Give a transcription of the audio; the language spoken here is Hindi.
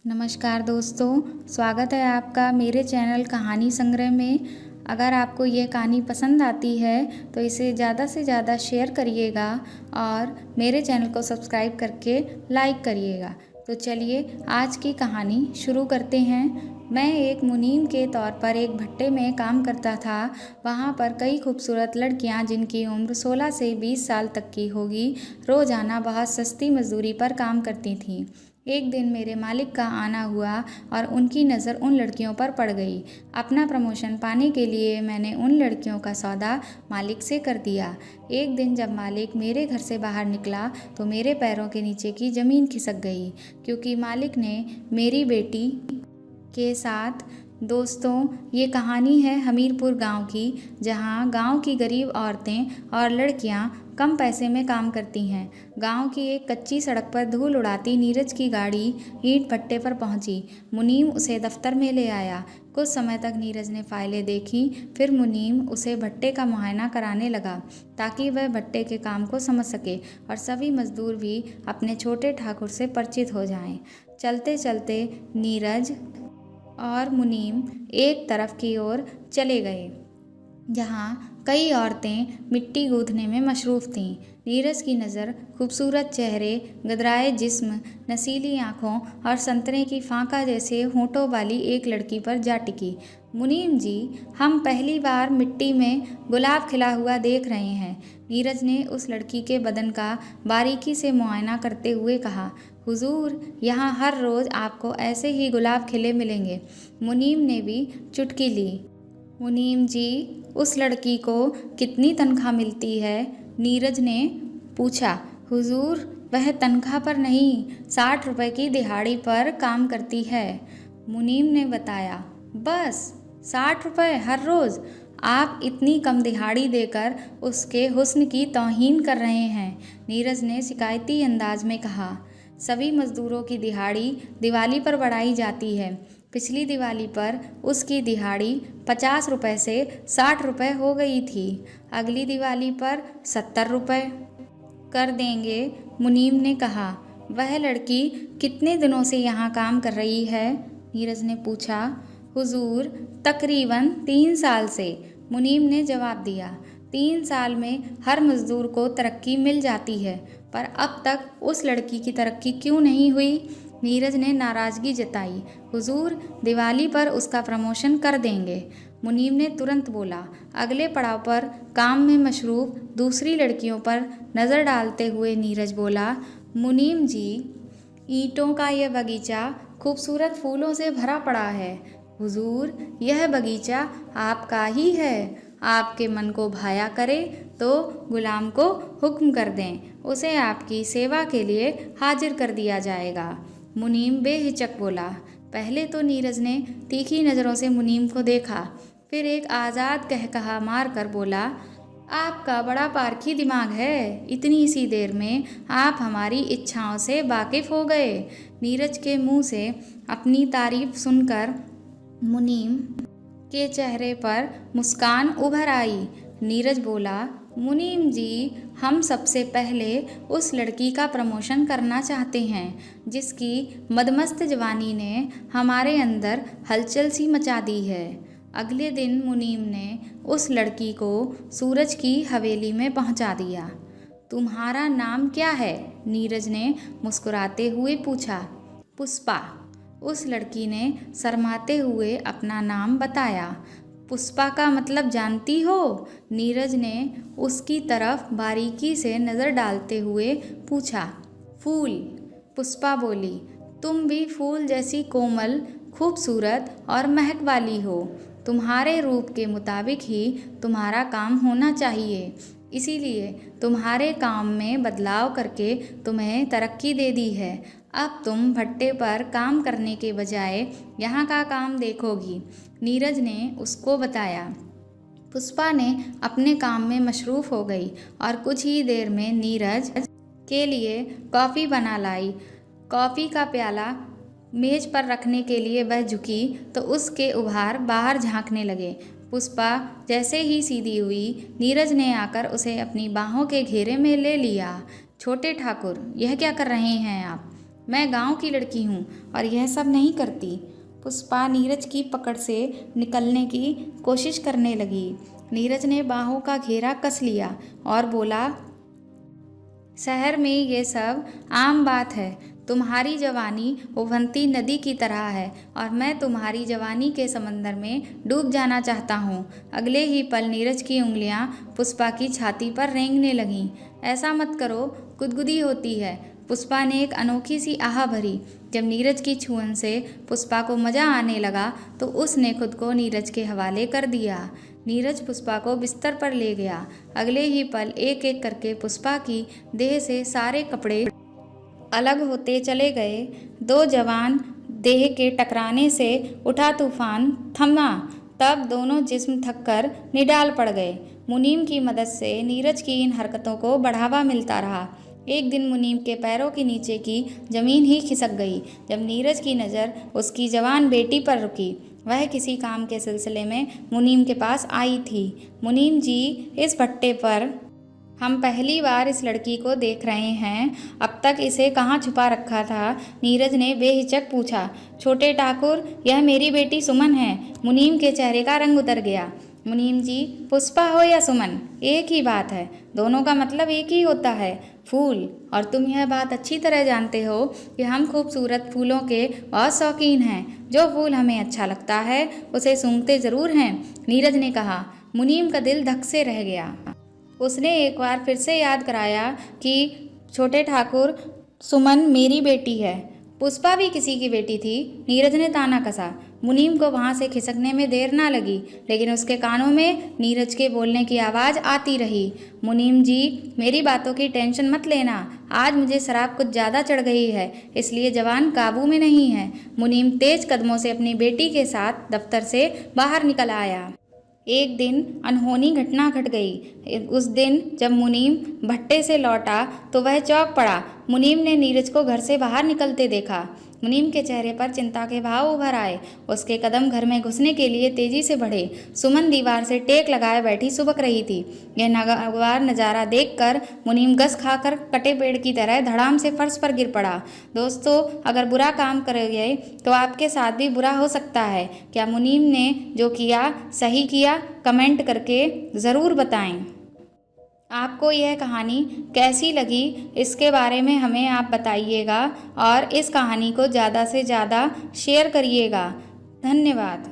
नमस्कार दोस्तों, स्वागत है आपका मेरे चैनल कहानी संग्रह में। अगर आपको ये कहानी पसंद आती है तो इसे ज़्यादा से ज़्यादा शेयर करिएगा और मेरे चैनल को सब्सक्राइब करके लाइक करिएगा। तो चलिए आज की कहानी शुरू करते हैं। मैं एक मुनीम के तौर पर एक भट्टे में काम करता था। वहाँ पर कई खूबसूरत लड़कियाँ जिनकी उम्र 16 से 20 साल तक की होगी, रोज़ाना बहुत सस्ती मजदूरी पर काम करती थीं। एक दिन मेरे मालिक का आना हुआ और उनकी नज़र उन लड़कियों पर पड़ गई। अपना प्रमोशन पाने के लिए मैंने उन लड़कियों का सौदा मालिक से कर दिया। एक दिन जब मालिक मेरे घर से बाहर निकला तो मेरे पैरों के नीचे की ज़मीन खिसक गई, क्योंकि मालिक ने मेरी बेटी के साथ दोस्तों, ये कहानी है हमीरपुर गांव की, जहां गांव की गरीब औरतें और लड़कियां कम पैसे में काम करती हैं। गांव की एक कच्ची सड़क पर धूल उड़ाती नीरज की गाड़ी ईंट भट्टे पर पहुंची। मुनीम उसे दफ्तर में ले आया। कुछ समय तक नीरज ने फाइलें देखी, फिर मुनीम उसे भट्टे का मुआयना कराने लगा ताकि वह भट्टे के काम को समझ सके और सभी मजदूर भी अपने छोटे ठाकुर से परिचित हो जाएं। चलते चलते नीरज और मुनीम एक तरफ की ओर चले गए जहाँ कई औरतें मिट्टी गूंथने में मशरूफ़ थीं। नीरज की नज़र खूबसूरत चेहरे, गदराए जिस्म, नसीली आँखों और संतरे की फांका जैसे होंठों वाली एक लड़की पर जा टिकी। मुनीम जी, हम पहली बार मिट्टी में गुलाब खिला हुआ देख रहे हैं। नीरज ने उस लड़की के बदन का बारीकी से मुआयना करते हुए कहा। हुजूर, यहाँ हर रोज़ आपको ऐसे ही गुलाब खिले मिलेंगे। मुनीम ने भी चुटकी ली। मुनीम जी, उस लड़की को कितनी तनख्वाह मिलती है? नीरज ने पूछा। हुजूर, वह तनख्वाह पर नहीं, 60 रुपए की दिहाड़ी पर काम करती है। मुनीम ने बताया। बस 60 रुपए हर रोज़? आप इतनी कम दिहाड़ी देकर उसके हुस्न की तौहीन कर रहे हैं, नीरज ने शिकायती अंदाज में कहा। सभी मजदूरों की दिहाड़ी दिवाली पर बढ़ाई जाती है। पिछली दिवाली पर उसकी दिहाड़ी 50 रुपए से 60 रुपए हो गई थी। अगली दिवाली पर 70 रुपए कर देंगे, मुनीम ने कहा। वह लड़की कितने दिनों से यहाँ काम कर रही है? नीरज ने पूछा। हुजूर, तकरीबन 3 साल से, मुनीम ने जवाब दिया। 3 साल में हर मजदूर को तरक्की मिल जाती है, पर अब तक उस लड़की की तरक्की क्यों नहीं हुई? नीरज ने नाराज़गी जताई। हुजूर, दिवाली पर उसका प्रमोशन कर देंगे, मुनीम ने तुरंत बोला। अगले पड़ाव पर काम में मशरूफ़ दूसरी लड़कियों पर नज़र डालते हुए नीरज बोला। मुनीम जी, ईंटों का यह बगीचा खूबसूरत फूलों से भरा पड़ा है। हुजूर, यह बगीचा आपका ही है। आपके मन को भाया करे तो गुलाम को हुक्म कर दें, उसे आपकी सेवा के लिए हाजिर कर दिया जाएगा, मुनीम बेहिचक बोला। पहले तो नीरज ने तीखी नज़रों से मुनीम को देखा, फिर एक आज़ाद कहकहा मार कर बोला। आपका बड़ा पारखी दिमाग है, इतनी सी देर में आप हमारी इच्छाओं से वाकिफ़ हो गए। नीरज के मुंह से अपनी तारीफ सुनकर मुनीम के चेहरे पर मुस्कान उभर आई। नीरज बोला। मुनीम जी, हम सबसे पहले उस लड़की का प्रमोशन करना चाहते हैं जिसकी मदमस्त जवानी ने हमारे अंदर हलचल सी मचा दी है। अगले दिन मुनीम ने उस लड़की को सूरज की हवेली में पहुंचा दिया। तुम्हारा नाम क्या है? नीरज ने मुस्कुराते हुए पूछा। पुष्पा, उस लड़की ने शर्माते हुए अपना नाम बताया। पुष्पा का मतलब जानती हो? नीरज ने उसकी तरफ बारीकी से नज़र डालते हुए पूछा। फूल, पुष्पा बोली। तुम भी फूल जैसी कोमल, खूबसूरत और महक वाली हो। तुम्हारे रूप के मुताबिक ही तुम्हारा काम होना चाहिए, इसीलिए तुम्हारे काम में बदलाव करके तुम्हें तरक्की दे दी है। अब तुम भट्टे पर काम करने के बजाय यहाँ का काम देखोगी, नीरज ने उसको बताया। पुष्पा ने अपने काम में मशरूफ़ हो गई और कुछ ही देर में नीरज के लिए कॉफ़ी बना लाई। कॉफ़ी का प्याला मेज पर रखने के लिए वह झुकी तो उसके उभार बाहर झांकने लगे। पुष्पा जैसे ही सीधी हुई, नीरज ने आकर उसे अपनी बाहों के घेरे में ले लिया। छोटे ठाकुर, यह क्या कर रहे हैं आप? मैं गांव की लड़की हूँ और यह सब नहीं करती। पुष्पा नीरज की पकड़ से निकलने की कोशिश करने लगी। नीरज ने बाहों का घेरा कस लिया और बोला, शहर में ये सब आम बात है। तुम्हारी जवानी उफनती नदी की तरह है और मैं तुम्हारी जवानी के समंदर में डूब जाना चाहता हूँ। अगले ही पल नीरज की उंगलियाँ पुष्पा की छाती पर रेंगने लगीं। ऐसा मत करो, गुदगुदी होती है। पुष्पा ने एक अनोखी सी आह भरी। जब नीरज की छुअन से पुष्पा को मज़ा आने लगा तो उसने खुद को नीरज के हवाले कर दिया। नीरज पुष्पा को बिस्तर पर ले गया। अगले ही पल एक एक करके पुष्पा की देह से सारे कपड़े अलग होते चले गए। दो जवान देह के टकराने से उठा तूफान थमा। तब दोनों जिस्म थककर निडाल पड़ गए। मुनीम की मदद से नीरज की इन हरकतों को बढ़ावा मिलता रहा। एक दिन मुनीम के पैरों के नीचे की जमीन ही खिसक गई जब नीरज की नज़र उसकी जवान बेटी पर रुकी। वह किसी काम के सिलसिले में मुनीम के पास आई थी। मुनीम जी, इस भट्टे पर हम पहली बार इस लड़की को देख रहे हैं। अब तक इसे कहाँ छुपा रखा था? नीरज ने बेहिचक पूछा। छोटे ठाकुर, यह मेरी बेटी सुमन है। मुनीम के चेहरे का रंग उतर गया। मुनीम जी, पुष्पा हो या सुमन, एक ही बात है। दोनों का मतलब एक ही होता है, फूल। और तुम यह बात अच्छी तरह जानते हो कि हम खूबसूरत फूलों के बहुत शौकीन हैं। जो फूल हमें अच्छा लगता है उसे सूंघते ज़रूर हैं। नीरज ने कहा। मुनीम का दिल धक से रह गया। उसने एक बार फिर से याद कराया कि छोटे ठाकुर, सुमन मेरी बेटी है। पुष्पा भी किसी की बेटी थी। नीरज ने ताना कसा। मुनीम को वहाँ से खिसकने में देर ना लगी, लेकिन उसके कानों में नीरज के बोलने की आवाज़ आती रही। मुनीम जी, मेरी बातों की टेंशन मत लेना। आज मुझे शराब कुछ ज़्यादा चढ़ गई है, इसलिए जवान काबू में नहीं है। मुनीम तेज कदमों से अपनी बेटी के साथ दफ्तर से बाहर निकल आया। एक दिन अनहोनी घटना घट गई। उस दिन जब मुनीम भट्टे से लौटा तो वह चौंक पड़ा। मुनीम ने नीरज को घर से बाहर निकलते देखा। मुनीम के चेहरे पर चिंता के भाव उभर आए। उसके कदम घर में घुसने के लिए तेजी से बढ़े। सुमन दीवार से टेक लगाए बैठी सुबक रही थी। यह नागवार नज़ारा देखकर मुनीम गस खाकर कटे पेड़ की तरह धड़ाम से फर्श पर गिर पड़ा। दोस्तों, अगर बुरा काम करोगे तो आपके साथ भी बुरा हो सकता है। क्या मुनीम ने जो किया सही किया? कमेंट करके ज़रूर बताएं। आपको यह कहानी कैसी लगी, इसके बारे में हमें आप बताइएगा और इस कहानी को ज़्यादा से ज़्यादा शेयर करिएगा। धन्यवाद।